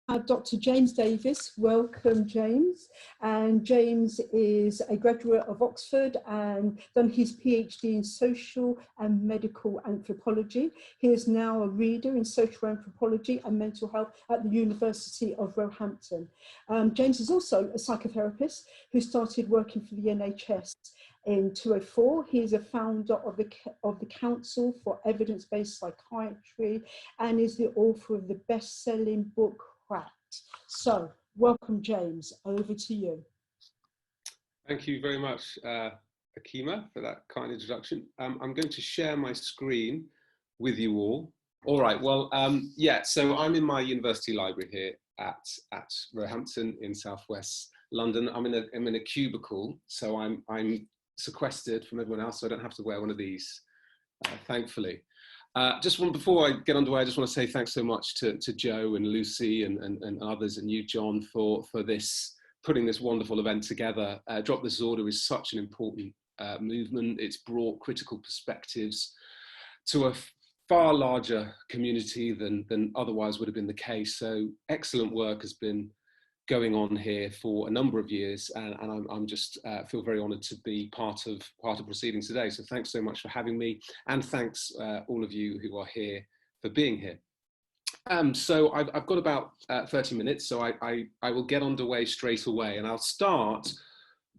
have Dr. James Davies. Welcome, James. And James is a graduate of Oxford and done his PhD in social and medical anthropology. He is now a reader in social anthropology and mental health at the University of Roehampton. James is also a psychotherapist who started working for the NHS in 2004. He is a founder of the Council for Evidence-Based Psychiatry and is the author of the best-selling book Cracked. So, welcome, James. Over to you. Thank you very much, Akima, for that kind introduction. I'm going to share my screen with you all. All right. Well, yeah. So I'm in my university library here at Roehampton in southwest London. I'm in a cubicle, so I'm sequestered from everyone else, so I don't have to wear one of these, thankfully. Before I get underway, I just want to say thanks so much to Joe and Lucy and others, and you, John, for putting this wonderful event together. Drop the Disorder is such an important movement. It's brought critical perspectives to a far larger community than otherwise would have been the case. So excellent work has been going on here for a number of years, and I'm just feel very honoured to be part of proceedings today. So thanks so much for having me, and thanks all of you who are here for being here. So I've got about 30 minutes, so I will get underway straight away, and I'll start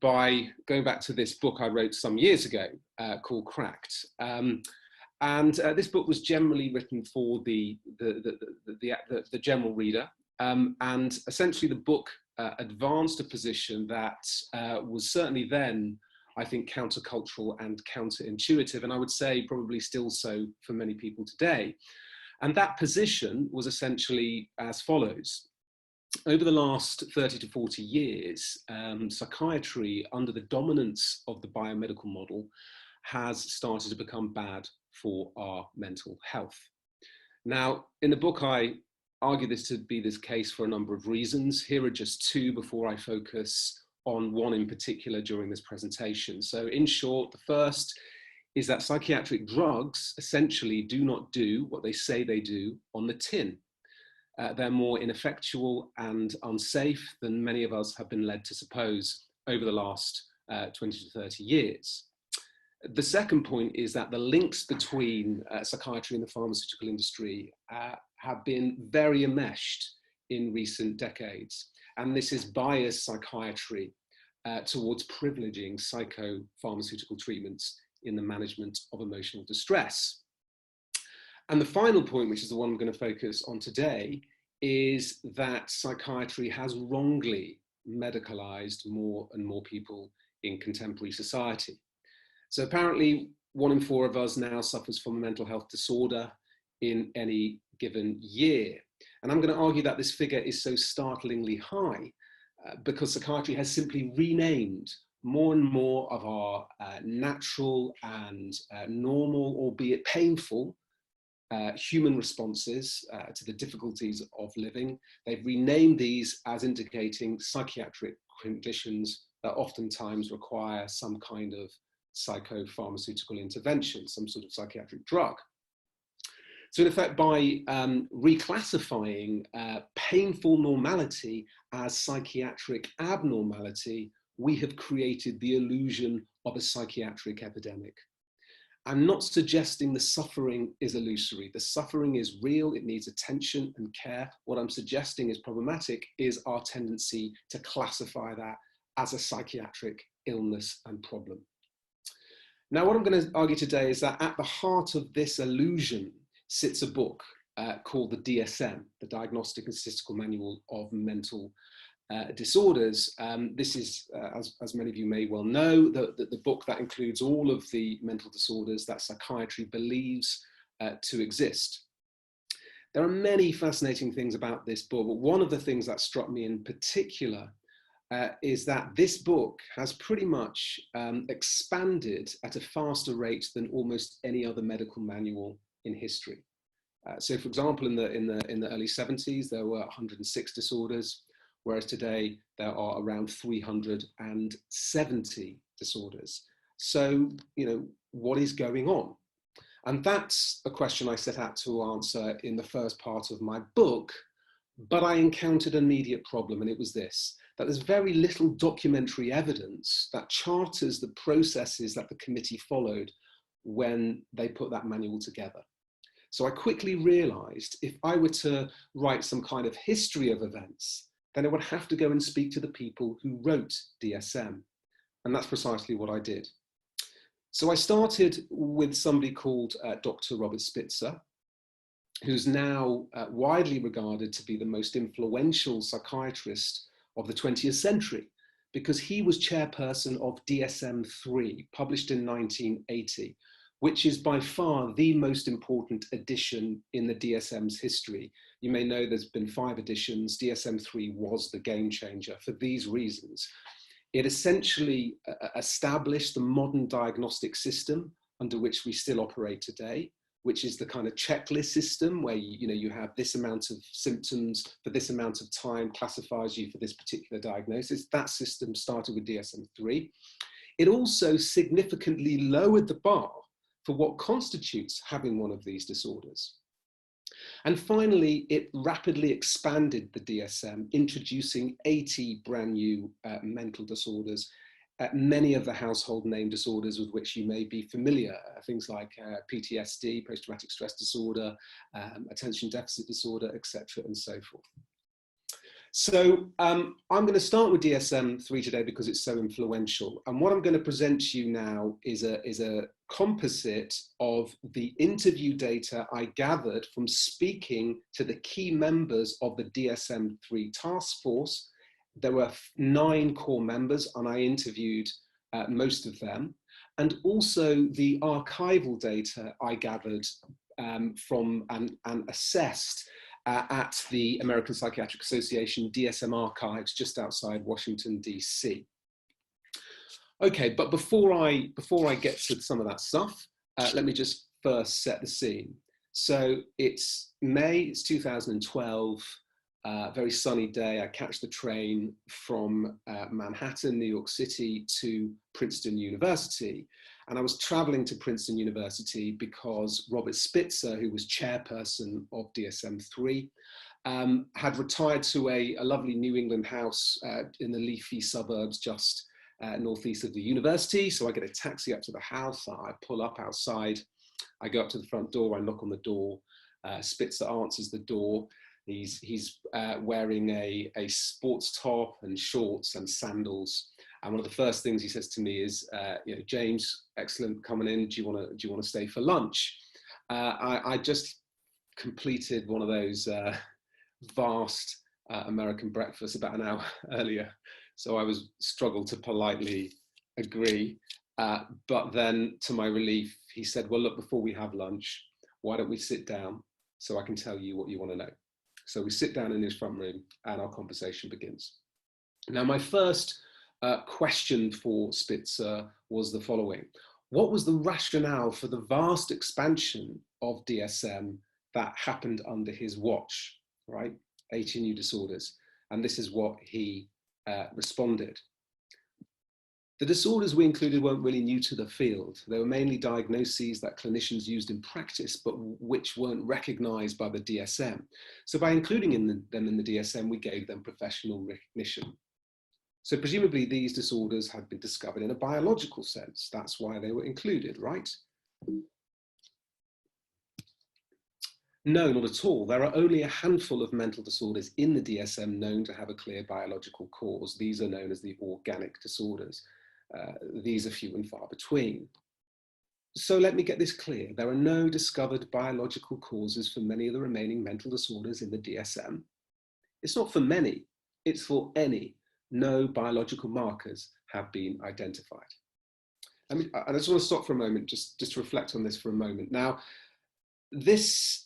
by going back to this book I wrote some years ago called Cracked. This book was generally written for the general reader. And essentially the book advanced a position that was certainly then, I think, countercultural and counterintuitive, and I would say probably still so for many people today. And that position was essentially as follows. Over the last 30 to 40 years, psychiatry, under the dominance of the biomedical model, has started to become bad for our mental health. Now, in the book, I argue this to be this case for a number of reasons. Here are just two before I focus on one in particular during this presentation. So in short, the first is that psychiatric drugs essentially do not do what they say they do on the tin. They're more ineffectual and unsafe than many of us have been led to suppose over the last 20 to 30 years. The second point is that the links between psychiatry and the pharmaceutical industry have been very enmeshed in recent decades. And this is biased psychiatry towards privileging psychopharmaceutical treatments in the management of emotional distress. And the final point, which is the one I'm going to focus on today, is that psychiatry has wrongly medicalized more and more people in contemporary society. So apparently 1 in 4 of us now suffers from a mental health disorder in any given year. And I'm going to argue that this figure is so startlingly high because psychiatry has simply renamed more and more of our natural and normal, albeit painful, human responses to the difficulties of living. They've renamed these as indicating psychiatric conditions that oftentimes require some kind of psychopharmaceutical intervention, some sort of psychiatric drug. So in effect, by reclassifying painful normality as psychiatric abnormality, we have created the illusion of a psychiatric epidemic. I'm not suggesting the suffering is illusory. The suffering is real, it needs attention and care. What I'm suggesting is problematic is our tendency to classify that as a psychiatric illness and problem. Now, what I'm going to argue today is that at the heart of this illusion sits a book called the DSM, the Diagnostic and Statistical Manual of Mental Disorders. This is, as many of you may well know, the book that includes all of the mental disorders that psychiatry believes to exist. There are many fascinating things about this book, but one of the things that struck me in particular is that this book has pretty much expanded at a faster rate than almost any other medical manual in history. So, for example, in the early 70s, there were 106 disorders, whereas today there are around 370 disorders. So, you know, what is going on? And that's a question I set out to answer in the first part of my book, But I encountered an immediate problem, and it was this, that there's very little documentary evidence that charters the processes that the committee followed when they put that manual together. So I quickly realized if I were to write some kind of history of events, then I would have to go and speak to the people who wrote DSM. And that's precisely what I did. So I started with somebody called Dr. Robert Spitzer, who's now widely regarded to be the most influential psychiatrist of the 20th century, because he was chairperson of DSM-3, published in 1980, which is by far the most important edition in the DSM's history. You may know there's been 5 editions. DSM-3 was the game changer for these reasons. It essentially established the modern diagnostic system under which we still operate today, which is the kind of checklist system where you have this amount of symptoms for this amount of time, classifies you for this particular diagnosis. That system started with DSM-3. It also significantly lowered the bar for what constitutes having one of these disorders. And finally, it rapidly expanded the DSM, introducing 80 brand new mental disorders, many of the household name disorders with which you may be familiar, things like PTSD, post-traumatic stress disorder, attention deficit disorder, etc., and so forth. So I'm going to start with DSM-3 today because it's so influential. And what I'm going to present to you now is a composite of the interview data I gathered from speaking to the key members of the DSM-3 task force. There were 9 core members, and I interviewed most of them. And also the archival data I gathered from and assessed at the American Psychiatric Association DSM archives just outside Washington, DC. Okay, but before I get to some of that stuff, let me just first set the scene. So it's May, it's 2012, very sunny day. I catch the train from Manhattan, New York City to Princeton University. And I was traveling to Princeton University because Robert Spitzer, who was chairperson of DSM-3, had retired to a lovely New England house in the leafy suburbs just northeast of the university. So I get a taxi up to the house, I pull up outside, I go up to the front door, I knock on the door, Spitzer answers the door. He's wearing a sports top and shorts and sandals. And one of the first things he says to me is, James, excellent coming in. Do you want to stay for lunch? I just completed one of those vast American breakfasts about an hour earlier, so I struggled to politely agree. But then, to my relief, he said, "Well, look, before we have lunch, why don't we sit down so I can tell you what you want to know?" So we sit down in his front room, and our conversation begins. Now, my first question for Spitzer was the following. What was the rationale for the vast expansion of DSM that happened under his watch, right? 80 new disorders. And this is what he responded. The disorders we included weren't really new to the field. They were mainly diagnoses that clinicians used in practice, but which weren't recognized by the DSM. So by including them in the DSM, we gave them professional recognition. So presumably these disorders had been discovered in a biological sense. That's why they were included, right? No, not at all. There are only a handful of mental disorders in the DSM known to have a clear biological cause. These are known as the organic disorders. These are few and far between. So let me get this clear. There are no discovered biological causes for many of the remaining mental disorders in the DSM. It's not for many, it's for any. No biological markers have been identified. I just want to stop for a moment, just to reflect on this for a moment. Now, this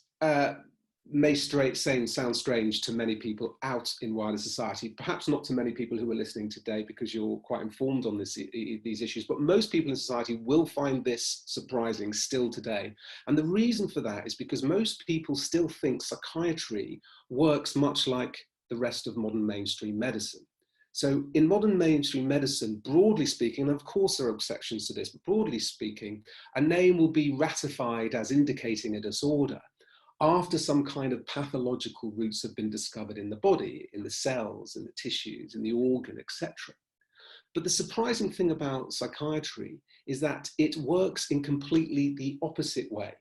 may sound strange to many people out in wider society, perhaps not to many people who are listening today because you're quite informed on these issues, but most people in society will find this surprising still today. And the reason for that is because most people still think psychiatry works much like the rest of modern mainstream medicine. So in modern mainstream medicine, broadly speaking, and of course there are exceptions to this, but broadly speaking, a name will be ratified as indicating a disorder after some kind of pathological roots have been discovered in the body, in the cells, in the tissues, in the organ, etc. But the surprising thing about psychiatry is that it works in completely the opposite way,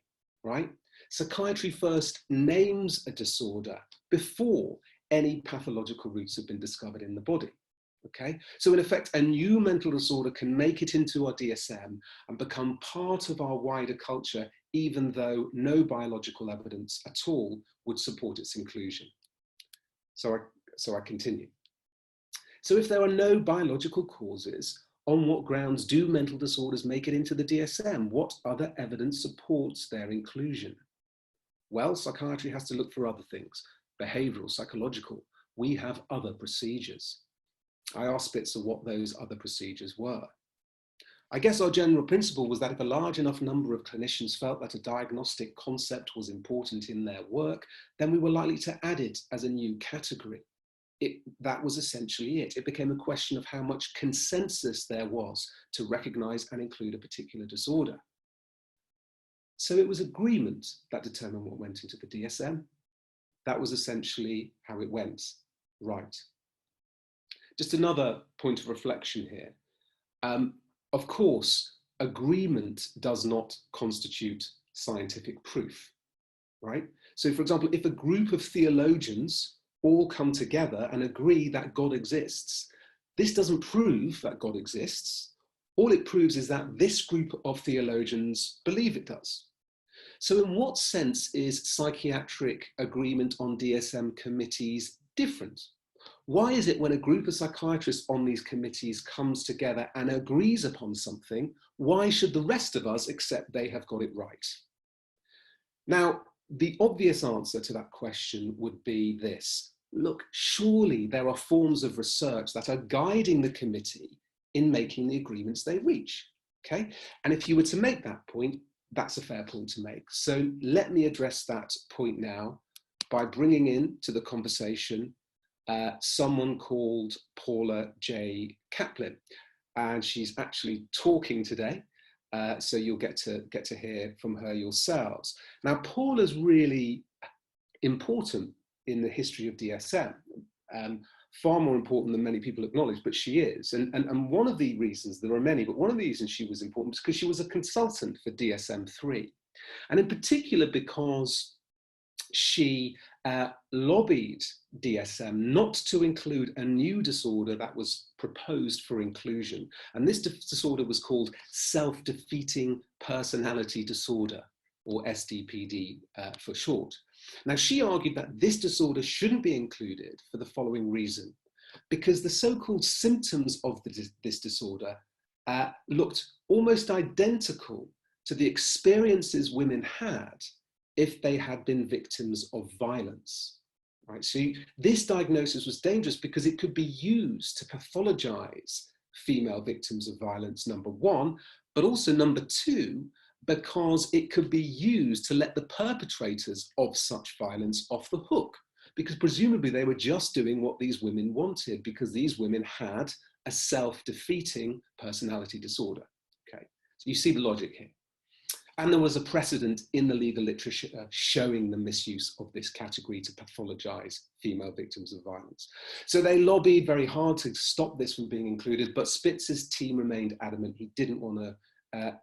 right? Psychiatry first names a disorder before any pathological roots have been discovered in the body. Okay, so in effect, a new mental disorder can make it into our DSM and become part of our wider culture, even though no biological evidence at all would support its inclusion. So I continue. So if there are no biological causes, on what grounds do mental disorders make it into the DSM? What other evidence supports their inclusion? Well, psychiatry has to look for other things, behavioral, psychological. We have other procedures. I asked Spitzer what those other procedures were. I guess our general principle was that if a large enough number of clinicians felt that a diagnostic concept was important in their work, then we were likely to add it as a new category. That was essentially it. It became a question of how much consensus there was to recognize and include a particular disorder. So it was agreement that determined what went into the DSM. That was essentially how it went, right? Just another point of reflection here. Of course, agreement does not constitute scientific proof, right? So for example, if a group of theologians all come together and agree that God exists, this doesn't prove that God exists. All it proves is that this group of theologians believe it does. So in what sense is psychiatric agreement on DSM committees different? Why is it when a group of psychiatrists on these committees comes together and agrees upon something, why should the rest of us accept they have got it right? Now, the obvious answer to that question would be this. Look, surely there are forms of research that are guiding the committee in making the agreements they reach, okay? And if you were to make that point, that's a fair point to make. So let me address that point now by bringing in to the conversation someone called Paula J. Kaplan, and she's actually talking today, so you'll get to hear from her yourselves. Now, Paula's really important in the history of DSM, far more important than many people acknowledge, but she is. And one of the reasons, there are many, but one of the reasons she was important was because she was a consultant for DSM-3, and in particular because she lobbied DSM not to include a new disorder that was proposed for inclusion. And this disorder was called self-defeating personality disorder, or SDPD for short. Now, she argued that this disorder shouldn't be included for the following reason, because the so-called symptoms of this disorder looked almost identical to the experiences women had if they had been victims of violence, right? So this diagnosis was dangerous because it could be used to pathologize female victims of violence, number one, but also number two, because it could be used to let the perpetrators of such violence off the hook, because presumably they were just doing what these women wanted, because these women had a self-defeating personality disorder, okay? So you see the logic here. And there was a precedent in the legal literature showing the misuse of this category to pathologize female victims of violence. So they lobbied very hard to stop this from being included, but Spitzer's team remained adamant he didn't want to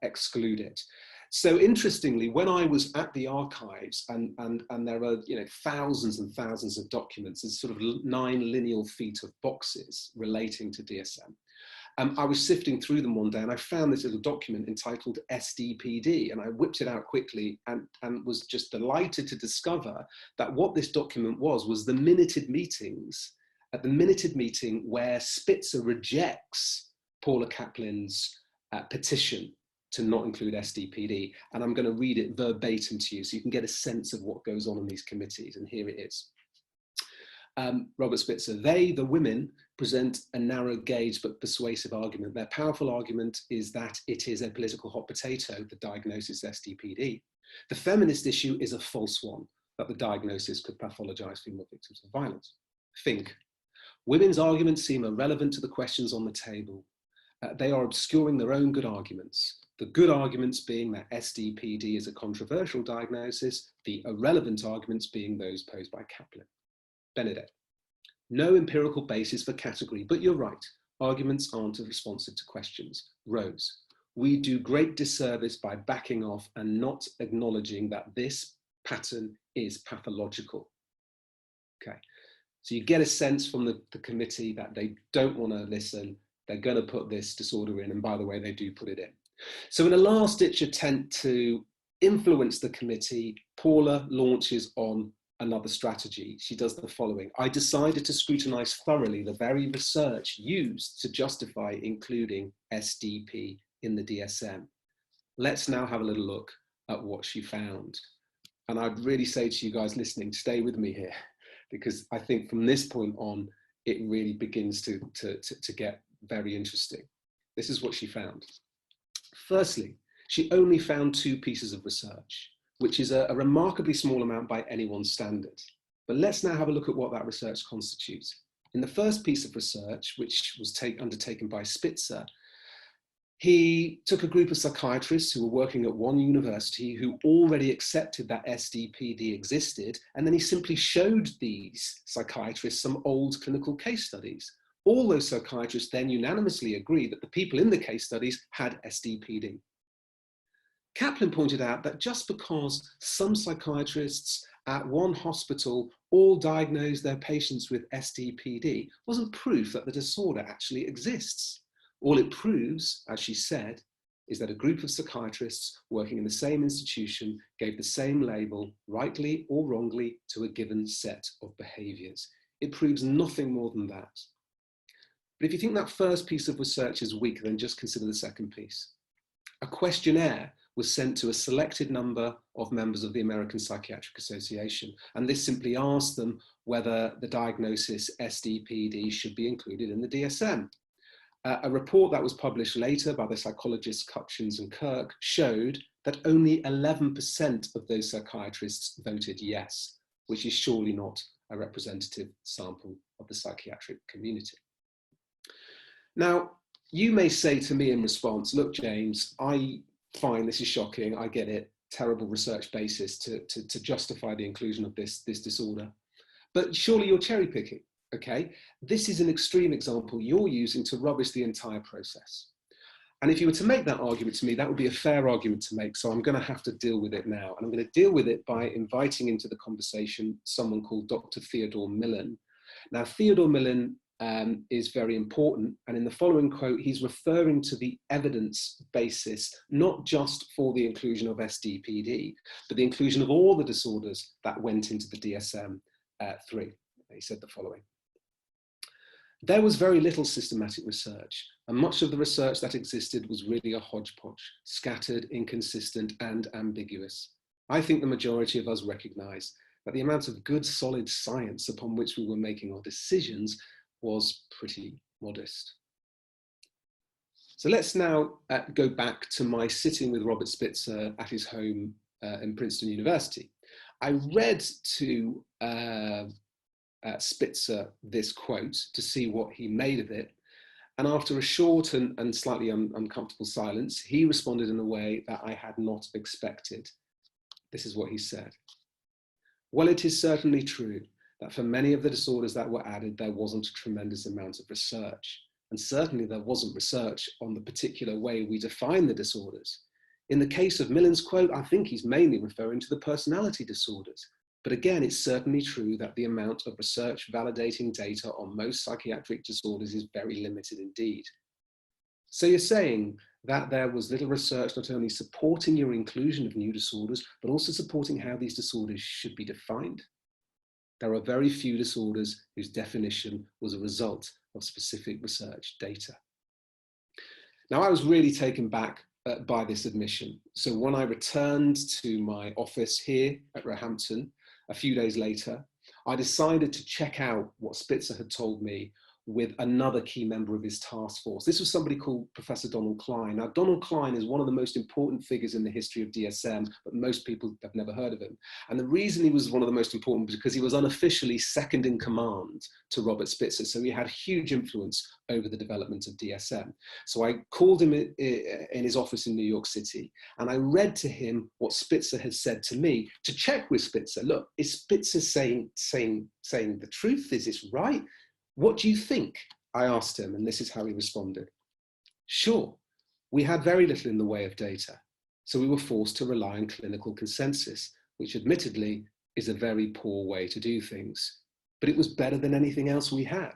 exclude it. So interestingly, when I was at the archives, and there are thousands and thousands of documents, there's sort of 9 lineal feet of boxes relating to DSM. I was sifting through them one day and I found this little document entitled SDPD, and I whipped it out quickly and was just delighted to discover that what this document was the minuted meetings, at the minuted meeting where Spitzer rejects Paula Kaplan's petition to not include SDPD. And I'm going to read it verbatim to you so you can get a sense of what goes on in these committees, and here it is. Robert Spitzer, they, the women, present a narrow gauge but persuasive argument. Their powerful argument is that it is a political hot potato, the diagnosis SDPD. The feminist issue is a false one, that the diagnosis could pathologize female victims of violence. Think. Women's arguments seem irrelevant to the questions on the table. They are obscuring their own good arguments. The good arguments being that SDPD is a controversial diagnosis, the irrelevant arguments being those posed by Kaplan. Benedek. No empirical basis for category, but you're right. Arguments aren't responsive to questions. Rose. We do great disservice by backing off and not acknowledging that this pattern is pathological. Okay, so you get a sense from the committee that they don't want to listen. They're going to put this disorder in, and by the way, they do put it in. So in a last-ditch attempt to influence the committee, Paula launches on another strategy. She does the following. I decided to scrutinize thoroughly the very research used to justify including SDP in the DSM. Let's now have a little look at what she found. And I'd really say to you guys listening, stay with me here, because I think from this point on, it really begins to get very interesting. This is what she found. Firstly, she only found 2 pieces of research, which is a remarkably small amount by anyone's standard. But let's now have a look at what that research constitutes. In the first piece of research, which was undertaken by Spitzer, he took a group of psychiatrists who were working at one university who already accepted that SDPD existed, and then he simply showed these psychiatrists some old clinical case studies. All those psychiatrists then unanimously agreed that the people in the case studies had SDPD. Kaplan pointed out that just because some psychiatrists at one hospital all diagnosed their patients with SDPD wasn't proof that the disorder actually exists. All it proves, as she said, is that a group of psychiatrists working in the same institution gave the same label, rightly or wrongly, to a given set of behaviours. It proves nothing more than that. But if you think that first piece of research is weak, then just consider the second piece. A questionnaire was sent to a selected number of members of the American Psychiatric Association, and this simply asked them whether the diagnosis SDPD should be included in the DSM. A report that was published later by the psychologists Cutchins and Kirk showed that only 11% of those psychiatrists voted yes, which is surely not a representative sample of the psychiatric community. Now, you may say to me in response, look, James, I find this is shocking, I get it, terrible research basis to justify the inclusion of this disorder, but surely you're cherry picking. Okay, this is an extreme example you're using to rubbish the entire process. And if you were to make that argument to me, that would be a fair argument to make. So I'm going to have to deal with it now. And I'm going to deal with it by inviting into the conversation someone called Dr. Theodore Millen. Now, Theodore Millen is very important. And in the following quote, he's referring to the evidence basis, not just for the inclusion of SDPD, but the inclusion of all the disorders that went into the DSM-3. He said the following. There was very little systematic research, and much of the research that existed was really a hodgepodge, scattered, inconsistent, and ambiguous. I think the majority of us recognize that the amount of good, solid science upon which we were making our decisions was pretty modest. So let's now go back to my sitting with Robert Spitzer at his home in Princeton University. I read to Spitzer this quote to see what he made of it. And after a short and slightly uncomfortable silence, he responded in a way that I had not expected. This is what he said. Well, it is certainly true that for many of the disorders that were added, there wasn't a tremendous amount of research. And certainly there wasn't research on the particular way we define the disorders. In the case of Millen's quote, I think he's mainly referring to the personality disorders. But again, it's certainly true that the amount of research validating data on most psychiatric disorders is very limited indeed. So you're saying that there was little research not only supporting your inclusion of new disorders, but also supporting how these disorders should be defined. There are very few disorders whose definition was a result of specific research data. Now, I was really taken back by this admission. So when I returned to my office here at Roehampton, a few days later, I decided to check out what Spitzer had told me with another key member of his task force. This was somebody called Professor Donald Klein. Now, Donald Klein is one of the most important figures in the history of DSM, but most people have never heard of him. And the reason he was one of the most important was because he was unofficially second in command to Robert Spitzer. So he had huge influence over the development of DSM. So I called him in his office in New York City, and I read to him what Spitzer had said to me to check with Spitzer. Look, is Spitzer saying the truth? Is this right? What do you think? I asked him, and this is how he responded. Sure, we had very little in the way of data, so we were forced to rely on clinical consensus, which admittedly is a very poor way to do things, but it was better than anything else we had.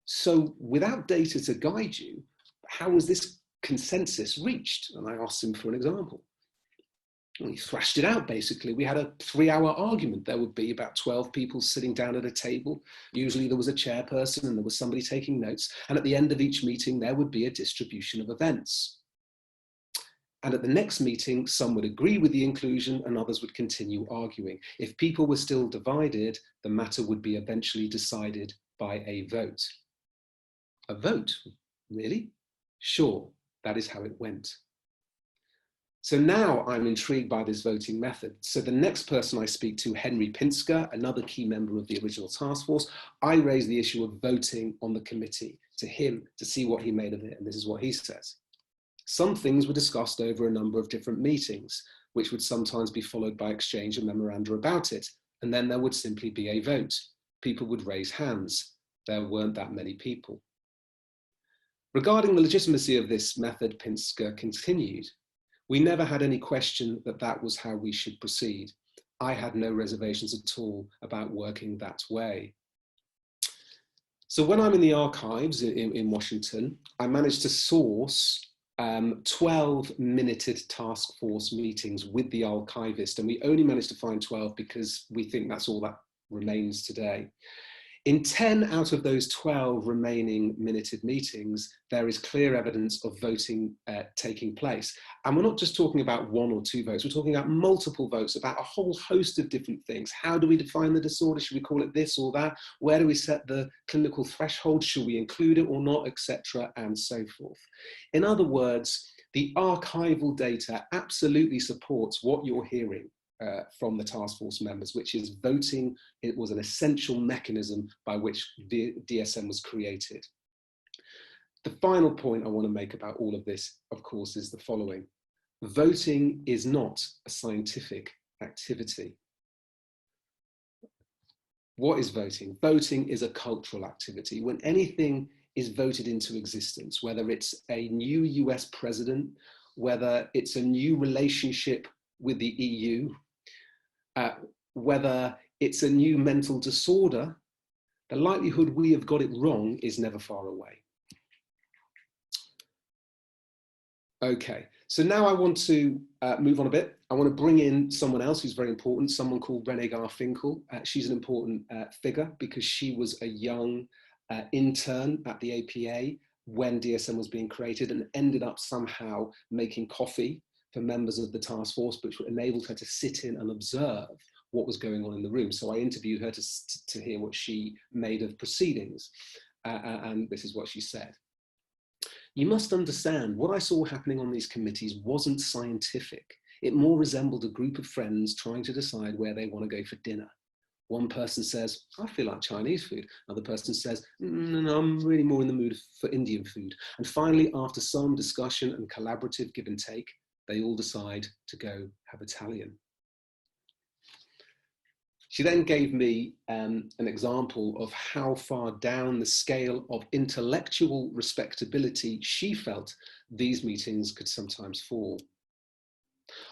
So without data to guide you, how was this consensus reached? And I asked him for an example. We thrashed it out, basically. We had a 3-hour argument. There would be about 12 people sitting down at a table. Usually there was a chairperson and there was somebody taking notes. And at the end of each meeting, there would be a distribution of events. And at the next meeting, some would agree with the inclusion and others would continue arguing. If people were still divided, the matter would be eventually decided by a vote. A vote? Really? Sure, that is how it went. So now I'm intrigued by this voting method. So the next person I speak to, Henry Pinsker, another key member of the original task force, I raise the issue of voting on the committee to him to see what he made of it. And this is what he says. Some things were discussed over a number of different meetings, which would sometimes be followed by exchange of memoranda about it. And then there would simply be a vote. People would raise hands. There weren't that many people. Regarding the legitimacy of this method, Pinsker continued, we never had any question that that was how we should proceed. I had no reservations at all about working that way. So when I'm in the archives in Washington, I managed to source 12-minuted task force meetings with the archivist, and we only managed to find 12 because we think that's all that remains today. In 10 out of those 12 remaining minuted meetings, there is clear evidence of voting taking place. And we're not just talking about 1 or 2 votes, we're talking about multiple votes, about a whole host of different things. How do we define the disorder? Should we call it this or that? Where do we set the clinical threshold? Should we include it or not, etc., and so forth. In other words, the archival data absolutely supports what you're hearing from the task force members, which is voting. It was an essential mechanism by which the DSM was created. The final point I want to make about all of this, of course, is the following. Voting is not a scientific activity. What is voting? Voting is a cultural activity. When anything is voted into existence, whether it's a new US president, whether it's a new relationship with the EU, whether it's a new mental disorder, the likelihood we have got it wrong is never far away. Okay, so now I want to move on a bit. I want to bring in someone else who's very important, someone called Renee Garfinkel. She's an important figure because she was a young intern at the APA when DSM was being created and ended up somehow making coffee for members of the task force, which enabled her to sit in and observe what was going on in the room. So I interviewed her to hear what she made of proceedings. And this is what she said. You must understand, what I saw happening on these committees wasn't scientific. It more resembled a group of friends trying to decide where they want to go for dinner. One person says, I feel like Chinese food. Another person says, no, I'm really more in the mood for Indian food. And finally, after some discussion and collaborative give and take, they all decide to go have Italian. She then gave me an example of how far down the scale of intellectual respectability she felt these meetings could sometimes fall.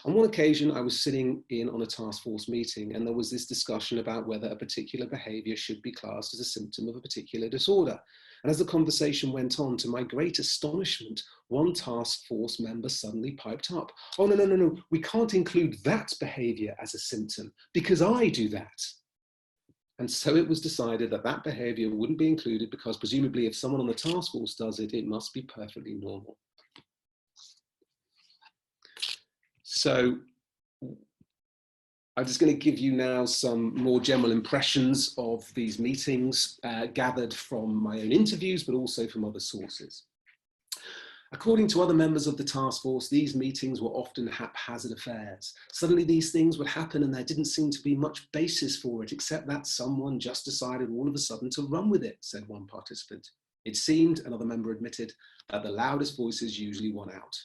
On one occasion, I was sitting in on a task force meeting and there was this discussion about whether a particular behavior should be classed as a symptom of a particular disorder. And as the conversation went on, to my great astonishment, one task force member suddenly piped up. Oh, no, we can't include that behavior as a symptom because I do that. And so it was decided that that behavior wouldn't be included because presumably if someone on the task force does it, it must be perfectly normal. So I'm just going to give you now some more general impressions of these meetings gathered from my own interviews, but also from other sources. According to other members of the task force, these meetings were often haphazard affairs. Suddenly these things would happen and there didn't seem to be much basis for it, except that someone just decided all of a sudden to run with it, said one participant. It seemed, another member admitted, that the loudest voices usually won out.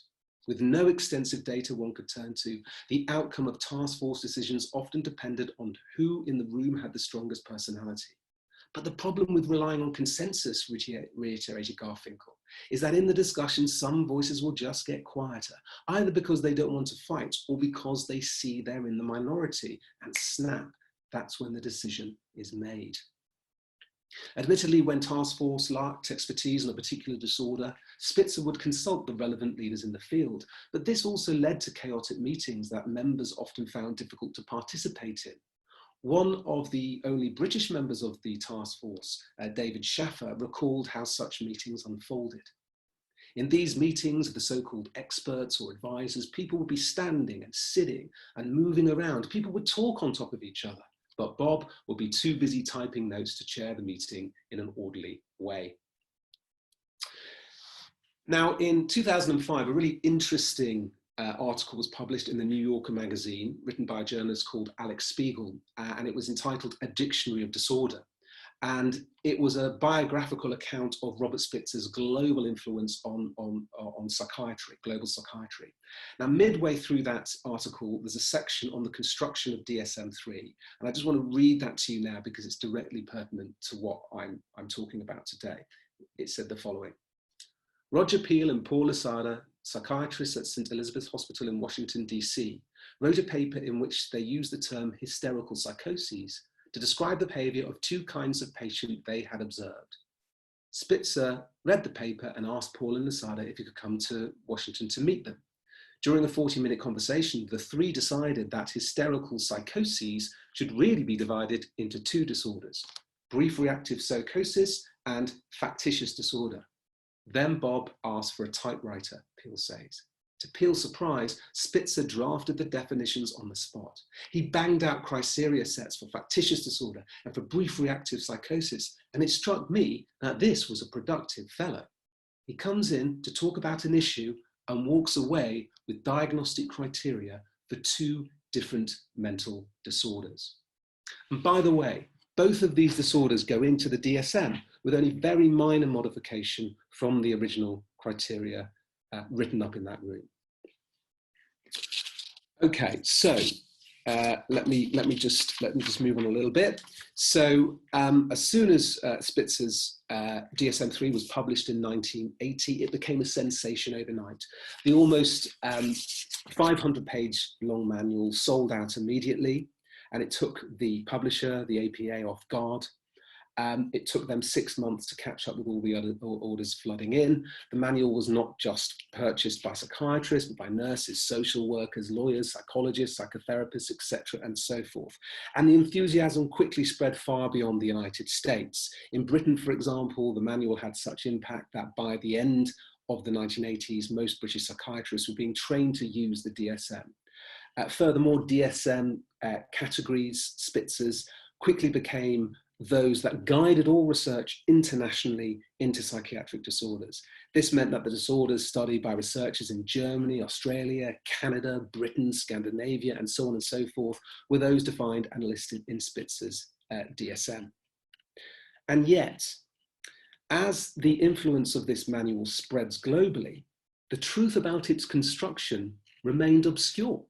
With no extensive data one could turn to, the outcome of task force decisions often depended on who in the room had the strongest personality. But the problem with relying on consensus, reiterated Garfinkel, is that in the discussion, some voices will just get quieter, either because they don't want to fight or because they see they're in the minority, and snap, that's when the decision is made. Admittedly, when task force lacked expertise on a particular disorder, Spitzer would consult the relevant leaders in the field, but this also led to chaotic meetings that members often found difficult to participate in. One of the only British members of the task force, David Schaffer, recalled how such meetings unfolded. In these meetings of the so-called experts or advisors, people would be standing and sitting and moving around. People would talk on top of each other, but Bob would be too busy typing notes to chair the meeting in an orderly way. Now, in 2005, a really interesting article was published in the New Yorker magazine, written by a journalist called Alex Spiegel, and it was entitled A Dictionary of Disorder. And it was a biographical account of Robert Spitzer's global influence on psychiatry, global psychiatry. Now, midway through that article, there's a section on the construction of DSM-3. And I just want to read that to you now because it's directly pertinent to what I'm talking about today. It said the following. Roger Peel and Paul Lasada, psychiatrists at St. Elizabeth's Hospital in Washington, DC, wrote a paper in which they used the term hysterical psychoses to describe the behavior of two kinds of patient they had observed. Spitzer read the paper and asked Paul and Lasada if he could come to Washington to meet them. During a 40-minute conversation, the three decided that hysterical psychoses should really be divided into two disorders, brief reactive psychosis and factitious disorder. Then Bob asked for a typewriter, Peel says. To Peel's surprise, Spitzer drafted the definitions on the spot. He banged out criteria sets for factitious disorder and for brief reactive psychosis, and it struck me that this was a productive fellow. He comes in to talk about an issue and walks away with diagnostic criteria for two different mental disorders. And by the way, both of these disorders go into the DSM with only very minor modification from the original criteria written up in that room. Okay, so let me just move on a little bit. So as soon as Spitzer's DSM-3 was published in 1980, it became a sensation overnight. The almost 500-page long manual sold out immediately, and it took the publisher, the APA, off guard. It took them 6 months to catch up with all the other orders flooding in. The manual was not just purchased by psychiatrists, but by nurses, social workers, lawyers, psychologists, psychotherapists, etc., and so forth. And the enthusiasm quickly spread far beyond the United States. In Britain, for example, the manual had such impact that by the end of the 1980s, most British psychiatrists were being trained to use the DSM. Furthermore, DSM categories, Spitzer's, quickly became those that guided all research internationally into psychiatric disorders. This meant that the disorders studied by researchers in Germany, Australia, Canada, Britain, Scandinavia, and so on and so forth were those defined and listed in Spitzer's DSM. And yet, as the influence of this manual spreads globally, the truth about its construction remained obscure.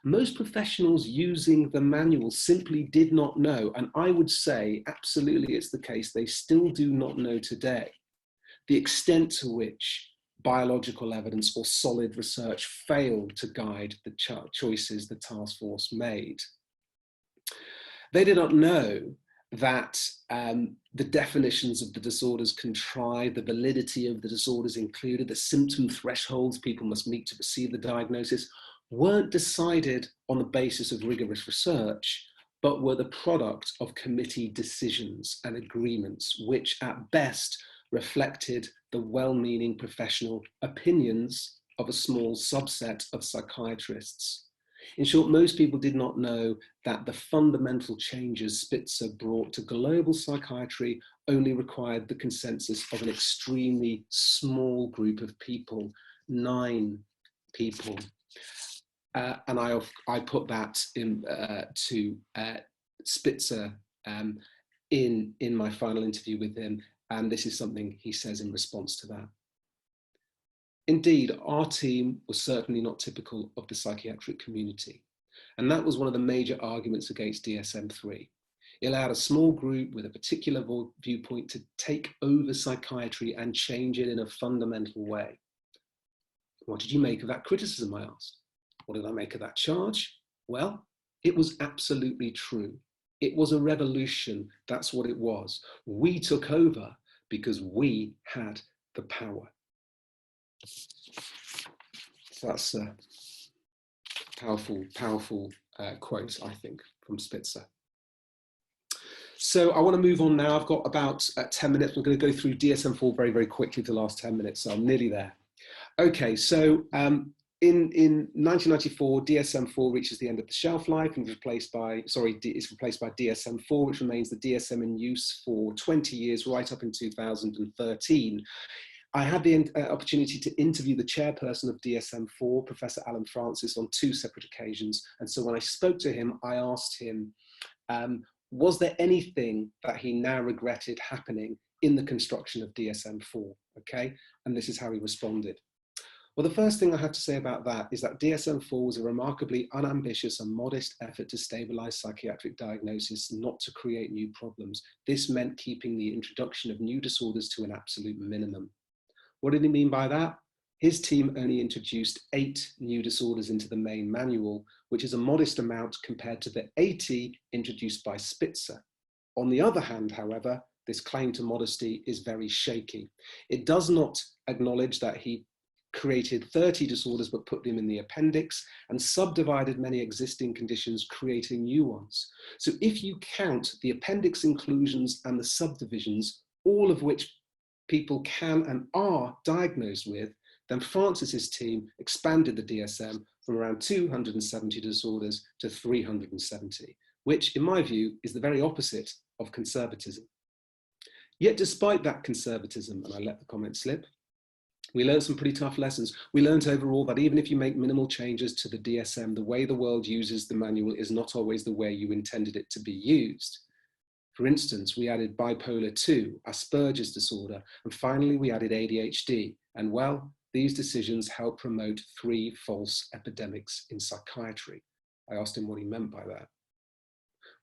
Most professionals using the manual simply did not know, and I would say absolutely it's the case, they still do not know today, the extent to which biological evidence or solid research failed to guide the choices the task force made. They did not know that the definitions of the disorders contrived, the validity of the disorders included, the symptom thresholds people must meet to receive the diagnosis, weren't decided on the basis of rigorous research, but were the product of committee decisions and agreements, which at best reflected the well-meaning professional opinions of a small subset of psychiatrists. In short, most people did not know that the fundamental changes Spitzer brought to global psychiatry only required the consensus of an extremely small group of people, 9 people. And I put that in, to Spitzer in my final interview with him, and this is something he says in response to that. Indeed, our team was certainly not typical of the psychiatric community, and that was one of the major arguments against DSM-3. It allowed a small group with a particular viewpoint to take over psychiatry and change it in a fundamental way. What did you make of that criticism, I asked. What did I make of that charge? Well, it was absolutely true. It was a revolution, that's what it was. We took over because we had the power. So that's a powerful quote, I think, from Spitzer. So I want to move on now. I've got about 10 minutes. We're going to go through DSM-4 very, very quickly for the last 10 minutes, so I'm nearly there. Okay, so in 1994, DSM-4 reaches the end of the shelf life and is replaced by DSM-4, which remains the DSM in use for 20 years, right up in 2013. I had the opportunity to interview the chairperson of DSM-4, Professor Alan Francis, on 2 separate occasions. And so when I spoke to him, I asked him, was there anything that he now regretted happening in the construction of DSM-4? Okay, and this is how he responded. Well, the first thing I have to say about that is that DSM-4 was a remarkably unambitious and modest effort to stabilize psychiatric diagnosis, not to create new problems. This meant keeping the introduction of new disorders to an absolute minimum. What did he mean by that? His team only introduced 8 new disorders into the main manual, which is a modest amount compared to the 80 introduced by Spitzer. On the other hand, however, this claim to modesty is very shaky. It does not acknowledge that he created 30 disorders but put them in the appendix and subdivided many existing conditions, creating new ones. So if you count the appendix inclusions and the subdivisions, all of which people can and are diagnosed with, then Francis's team expanded the DSM from around 270 disorders to 370, which in my view is the very opposite of conservatism. Yet despite that conservatism, and I let the comment slip, we learned some pretty tough lessons. We learned overall that even if you make minimal changes to the DSM, the way the world uses the manual is not always the way you intended it to be used. For instance, we added bipolar 2, Asperger's disorder, and finally we added ADHD. And well, these decisions help promote 3 false epidemics in psychiatry. I asked him what he meant by that.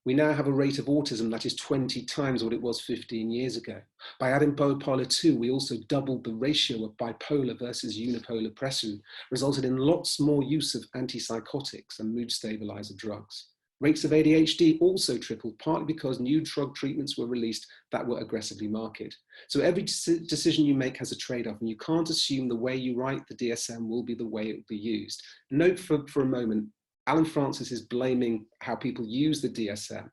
We now have a rate of autism that is 20 times what it was 15 years ago. By adding bipolar 2, we also doubled the ratio of bipolar versus unipolar depression, resulted in lots more use of antipsychotics and mood stabilizer drugs. Rates of ADHD also tripled, partly because new drug treatments were released that were aggressively marketed. So every decision you make has a trade-off, and you can't assume the way you write the DSM will be the way it will be used. Note for a moment, Alan Francis is blaming how people use the DSM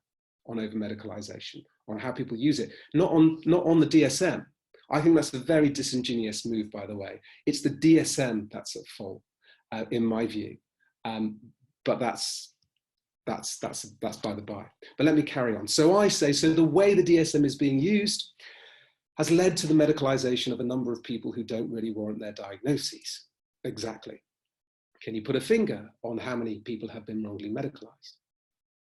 on over-medicalization, on how people use it, not on the DSM. I think that's a very disingenuous move, by the way. It's the DSM that's at fault, in my view. But that's by the by. But let me carry on. So I say, so the way the DSM is being used has led to the medicalization of a number of people who don't really warrant their diagnoses. Exactly. Can you put a finger on how many people have been wrongly medicalized?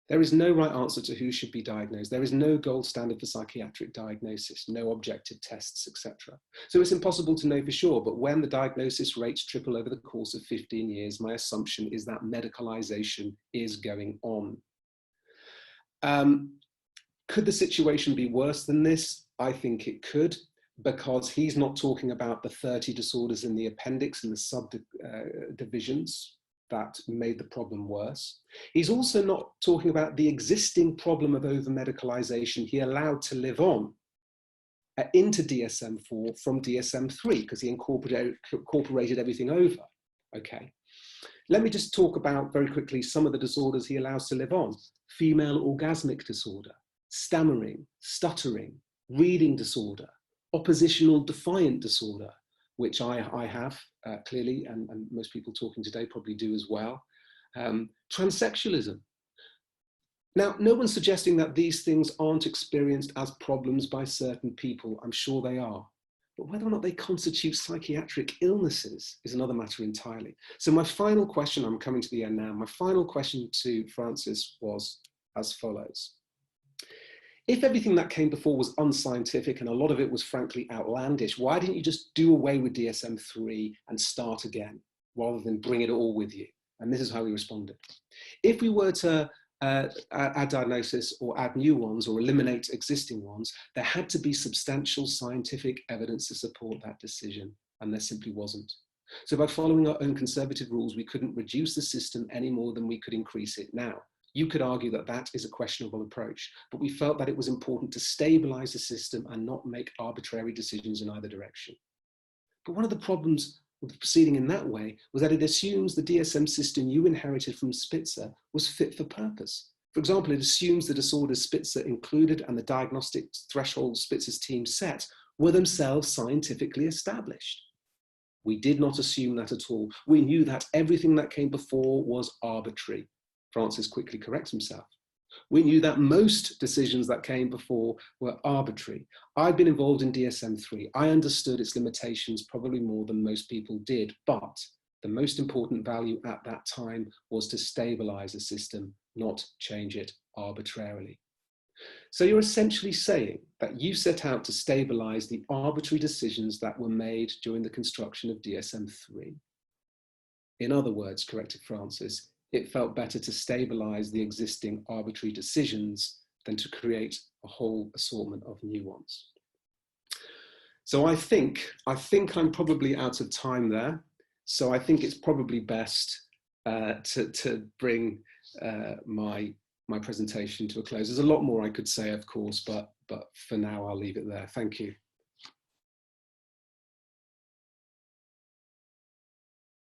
There is no right answer to who should be diagnosed. There is no gold standard for psychiatric diagnosis, no objective tests, etc. So it's impossible to know for sure, but when the diagnosis rates triple over the course of 15 years, my assumption is that medicalization is going on. Could the situation be worse than this? I think it could, because he's not talking about the 30 disorders in the appendix and the subdivisions that made the problem worse. He's also not talking about the existing problem of over-medicalization he allowed to live on into DSM-4 from DSM-3, because he incorporated everything over. Okay. Let me just talk about very quickly some of the disorders he allows to live on. Female orgasmic disorder, stammering, stuttering, reading disorder, oppositional defiant disorder, which I have clearly, and most people talking today probably do as well. Transsexualism. Now, no one's suggesting that these things aren't experienced as problems by certain people. I'm sure they are. But whether or not they constitute psychiatric illnesses is another matter entirely. So my final question, I'm coming to the end now, my final question to Francis was as follows. If everything that came before was unscientific and a lot of it was frankly outlandish, why didn't you just do away with DSM-3 and start again, rather than bring it all with you? And this is how we responded. If we were to add diagnosis or add new ones or eliminate existing ones, there had to be substantial scientific evidence to support that decision, and there simply wasn't. So by following our own conservative rules, we couldn't reduce the system any more than we could increase it now. You could argue that that is a questionable approach, but we felt that it was important to stabilize the system and not make arbitrary decisions in either direction. But one of the problems with proceeding in that way was that it assumes the DSM system you inherited from Spitzer was fit for purpose. For example, it assumes the disorders Spitzer included and the diagnostic thresholds Spitzer's team set were themselves scientifically established. We did not assume that at all. We knew that everything that came before was arbitrary. Francis quickly corrects himself. We knew that most decisions that came before were arbitrary. I'd been involved in DSM-3. I understood its limitations probably more than most people did, but the most important value at that time was to stabilize the system, not change it arbitrarily. So you're essentially saying that you set out to stabilize the arbitrary decisions that were made during the construction of DSM-3. In other words, corrected Francis, it felt better to stabilize the existing arbitrary decisions than to create a whole assortment of new ones. So I think I'm probably out of time there. So I think it's probably best to bring my presentation to a close. There's a lot more I could say, of course, but for now I'll leave it there. Thank you.